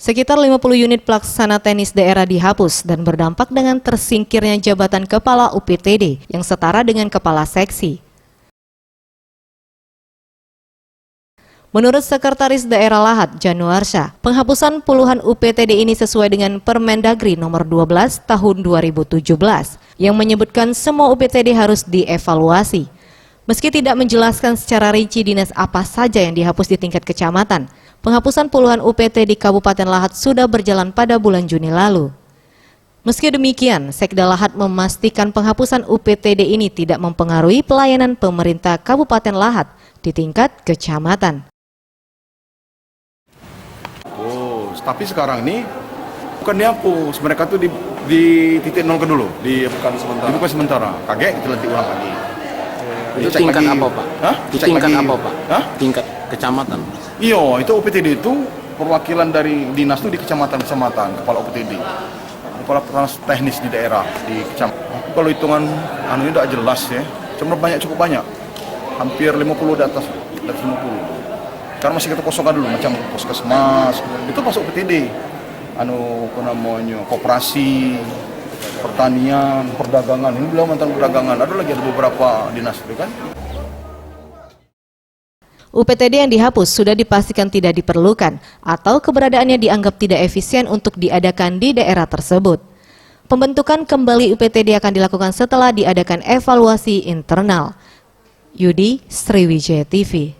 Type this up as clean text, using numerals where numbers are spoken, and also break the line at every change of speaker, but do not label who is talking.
Sekitar 50 unit pelaksana tenis daerah dihapus dan berdampak dengan tersingkirnya jabatan Kepala UPTD yang setara dengan Kepala Seksi. Menurut Sekretaris Daerah Lahat, Januarsyah, penghapusan puluhan UPTD ini sesuai dengan Permendagri nomor 12 tahun 2017 yang menyebutkan semua UPTD harus dievaluasi. Meski tidak menjelaskan secara rinci dinas apa saja yang dihapus di tingkat kecamatan, penghapusan puluhan UPT di Kabupaten Lahat sudah berjalan pada bulan Juni lalu. Meski demikian, Sekda Lahat memastikan penghapusan UPTD ini tidak mempengaruhi pelayanan pemerintah Kabupaten Lahat di tingkat kecamatan.
Tapi sekarang ini bukan dihapus, mereka tuh di titik nol dulu, dibuka sementara. Kaget kita nanti ulang lagi.
Itu tingkat lagi. Apa Pak?
Hah?
Tingkat
lagi.
apa Pak?
Hah?
Tingkat kecamatan.
Iya, itu UPTD itu perwakilan dari dinas itu di kecamatan, kepala UPTD, kepala teknis di daerah di kecamatan. Kalau hitungan ini udah jelas ya, cukup banyak, hampir 50 di atas 50. Karena masih kita kosongkan dulu, macam puskesmas, itu masuk UPTD, koperasi, pertanian, perdagangan, ini belum tentang perdagangan, ada beberapa dinas itu kan.
UPTD yang dihapus sudah dipastikan tidak diperlukan atau keberadaannya dianggap tidak efisien untuk diadakan di daerah tersebut. Pembentukan kembali UPTD akan dilakukan setelah diadakan evaluasi internal. Yudi, Sriwijaya TV.